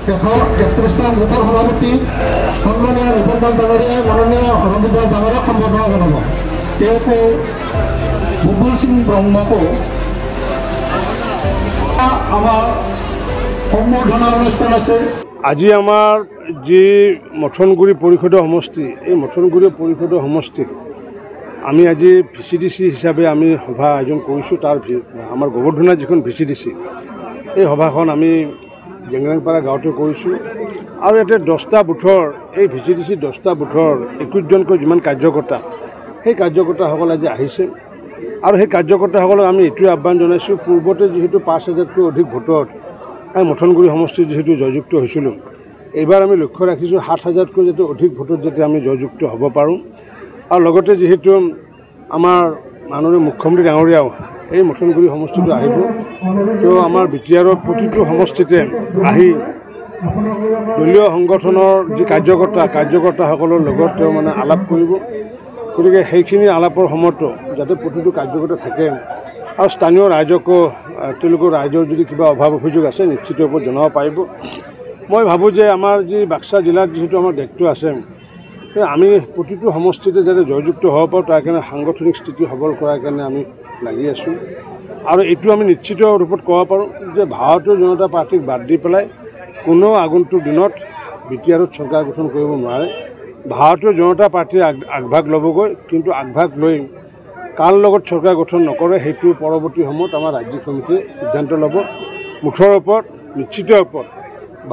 31 গোটৰ সভাপতি সন্মানীয় ৰিপনদাস ডাঙৰীয়াই মাননীয় হৰবিদ্যাস ডাঙৰীয়াক সম্বৰ্ধনা জনাব। তেওঁকো বুবুল সিং ব্ৰহ্মকো আমাৰ সম্বৰ্ধনা অনুষ্ঠান আছে। আজি আমাৰ যি মথনগুৰি পৰিষদৰ সমষ্টি, এই মথনগুৰি পৰিষদৰ সমষ্টিত আমি আজি VCDC হিচাপে আমি সভা আয়োজন কৰিছোঁ। তাৰ আমাৰ গোবৰ্ধনা যিখন VCDC, এই সভাখন আমি জেংৰাংপাৰা গাঁৱতে কৰিছোঁ। আৰু ইয়াতে 10টা বুথৰ এই VCDC 10টা বুথৰ 21জনকৈ যিমান কাৰ্যকৰ্তা, সেই কাৰ্যকৰ্তাসকল আজি আহিছে। আৰু সেই কাৰ্যকৰ্তাসকলক আমি এইটোৱে আহ্বান জনাইছোঁ, পূৰ্বতে যিহেতু 5,000তকৈ অধিক ভোটত আমি মথনগুৰি সমষ্টিত যিহেতু জয়যুক্ত হৈছিলোঁ, এইবাৰ আমি লক্ষ্য ৰাখিছোঁ 7,000তকৈ যাতে অধিক ভোটত যাতে আমি জয়যুক্ত হ'ব পাৰোঁ। আৰু লগতে যিহেতু আমাৰ মাননীয় মুখ্যমন্ত্ৰী ডাঙৰীয়াও এই মথনগুৰি সমষ্টিটো আহিব, তেওঁ আমাৰ বিটিআৰৰ প্ৰতিটো সমষ্টিতে আহি দলীয় সংগঠনৰ যি কাৰ্যকৰ্তাসকলৰ লগত তেওঁ মানে আলাপ কৰিব। গতিকে সেইখিনি আলাপৰ সময়তো যাতে প্ৰতিটো কাৰ্যকৰ্তা থাকে আৰু স্থানীয় ৰাইজকো তেওঁলোকৰ ৰাইজৰ যদি কিবা অভাৱ অভিযোগ আছে নিশ্চিত ৰূপত জনাব পাৰিব। মই ভাবোঁ যে আমাৰ যি বাক্সা জিলাত যিহেতু আমাৰ দায়িত্ব আছে, আমি প্ৰতিটো সমষ্টিতে যাতে জয়যুক্ত হ'ব পাৰোঁ, তাৰ কাৰণে সাংগঠনিক স্থিতি সবল কৰাৰ কাৰণে আমি লাগি আছোঁ। আৰু এইটো আমি নিশ্চিত ৰূপত ক'ব পাৰোঁ যে ভাৰতীয় জনতা পাৰ্টীক বাদ দি পেলাই কোনো আগন্তুক দিনত বিটিআৰত চৰকাৰ গঠন কৰিব নোৱাৰে। ভাৰতীয় জনতা পাৰ্টীয়ে আগভাগ ল'বগৈ, কিন্তু আগভাগ লৈ কাৰ লগত চৰকাৰ গঠন নকৰে সেইটো পৰৱৰ্তী সময়ত আমাৰ ৰাজ্যিক সমিতিয়ে সিদ্ধান্ত ল'ব। মুঠৰ ওপৰত নিশ্চিত ওপৰত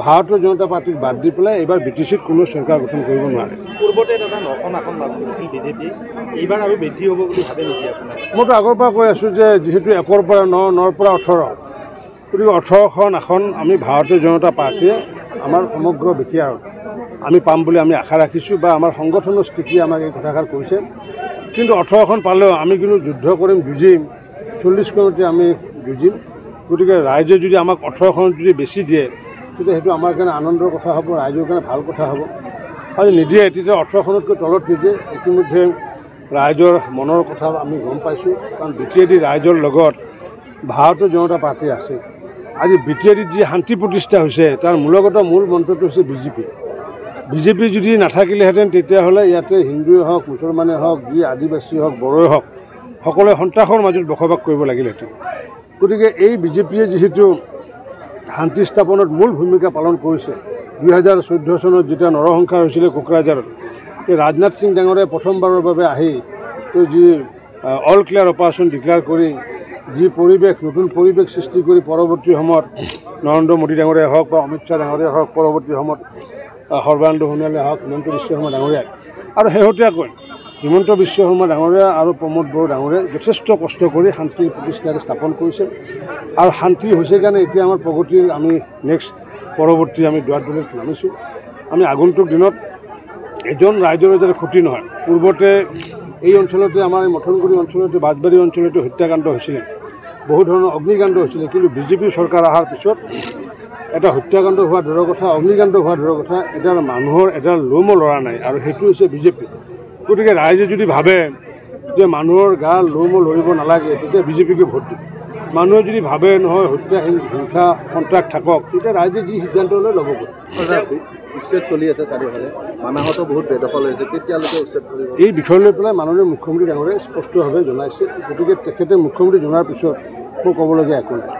ভাৰতীয় জনতা পাৰ্টীক বাদ দি পেলাই এইবাৰ BTCত কোনো চৰকাৰ গঠন কৰিব নোৱাৰে। পূৰ্বতে দাদা 9খন আসন লাভ কৰিছিল বিজেপি, এইবাৰ আৰু বৃদ্ধি হ'ব বুলি ভাবে নেকি আপোনাৰ? মইতো আগৰ পৰা কৈ আছোঁ যে যিহেতু 1ৰ পৰা 9, 9ৰ পৰা 18, গতিকে 18খন আসন আমি ভাৰতীয় জনতা পাৰ্টীয়ে আমাৰ সমগ্ৰ বিটিআৰত আমি পাম বুলি আমি আশা ৰাখিছোঁ, বা আমাৰ সংগঠনৰ স্থিতিয়ে আমাক এই কথাষাৰ কৈছে। কিন্তু 18খন পালেও আমি কিন্তু যুদ্ধ কৰিম, যুঁজিম, 40খনতে আমি যুঁজিম। গতিকে ৰাইজে যদি আমাক 18খন যদি বেছি দিয়ে তেতিয়া সেইটো আমাৰ কাৰণে আনন্দৰ কথা হ'ব, ৰাইজৰ কাৰণে ভাল কথা হ'ব। আৰু নিদিয়ে তেতিয়া 18খনতকৈ তলত নিদিয়ে। ইতিমধ্যে ৰাইজৰ মনৰ কথা আমি গম পাইছোঁ, কাৰণ BTAD ৰাইজৰ লগত ভাৰতীয় জনতা পাৰ্টী আছে। আজি BTADত যি শান্তি প্ৰতিষ্ঠা হৈছে তাৰ মূল মন্ত্ৰটো হৈছে বিজেপি যদি নাথাকিলেহেঁতেন তেতিয়াহ'লে ইয়াতে হিন্দুৱে হওক, মুছলমানে হওক, যি আদিবাসী হওক, বড়োৱে হওক, সকলোৱে সন্ত্ৰাসৰ মাজত বসবাস কৰিব লাগিলহেঁতেন। গতিকে এই বিজেপিয়ে যিহেতু শান্তি স্থাপনত মূল ভূমিকা পালন কৰিছে, 2014 চনত যেতিয়া নৰসংহাৰ হৈছিলে কোকৰাঝাৰত, এই ৰাজনাথ সিং ডাঙৰীয়াই প্ৰথমবাৰৰ বাবে আহি তেওঁ যি অল ক্লিয়াৰ অপাৰেশ্যন ডিক্লেয়াৰ কৰি যি পৰিৱেশ, নতুন পৰিৱেশ সৃষ্টি কৰি পৰৱৰ্তী সময়ত নৰেন্দ্ৰ মোদী ডাঙৰীয়াই হওক বা অমিত শ্বাহ ডাঙৰীয়াই হওক, পৰৱৰ্তী সময়ত সৰ্বানন্দ সোণোৱালে হওক, হিমন্ত বিশ্ব শৰ্মা ডাঙৰীয়াই, আৰু শেহতীয়াকৈ হিমন্ত বিশ্ব শৰ্মা ডাঙৰীয়া আৰু প্ৰমোদ বড়ো ডাঙৰীয়াই যথেষ্ট কষ্ট কৰি শান্তিৰ প্ৰতিষ্ঠাৰে স্থাপন কৰিছে। আৰু শান্তি হৈছে কাৰণে এতিয়া আমাৰ প্ৰগতিৰ আমি পৰৱৰ্তী আমি দুৱাৰদলিত নামিছোঁ। আমি আগন্তুক দিনত এজন ৰাইজৰ যাতে ক্ষতি নহয়। পূৰ্বতে এই অঞ্চলতে আমাৰ এই মথনগুৰি অঞ্চলতে, বাজবাৰী অঞ্চলতে হত্যাকাণ্ড হৈছিলে, বহু ধৰণৰ অগ্নিকাণ্ড হৈছিলে। কিন্তু বিজেপি চৰকাৰ অহাৰ পিছত এটা হত্যাকাণ্ড হোৱা দূৰৰ কথা, অগ্নিকাণ্ড হোৱা দূৰৰ কথা, এটা মানুহৰ এটা লোমো লৰা নাই, আৰু সেইটো হৈছে বিজেপি। গতিকে ৰাইজে যদি ভাবে যে মানুহৰ গাৰ লোমো লৰিব নালাগে তেতিয়া বিজেপিকে ভোট দিব। মানুহে যদি ভাবে নহয় হত্যা, হিংসা, সন্ত্ৰাস থাকক, তেতিয়া ৰাইজে যি সিদ্ধান্ত লৈ ল'বগৈ। উচ্ছেদ চলি আছে চাৰিওফালে, মানাহতো বহুত বেদখল হৈছে, কেতিয়ালৈকে উচ্ছেদ কৰিব? এই বিষয় লৈ পেলাই মাননীয় মুখ্যমন্ত্ৰী ডাঙৰীয়াই স্পষ্টভাৱে জনাইছে। গতিকে তেখেতে মুখ্যমন্ত্ৰী জনাৰ পিছত মোৰ ক'বলগীয়া একো নাই।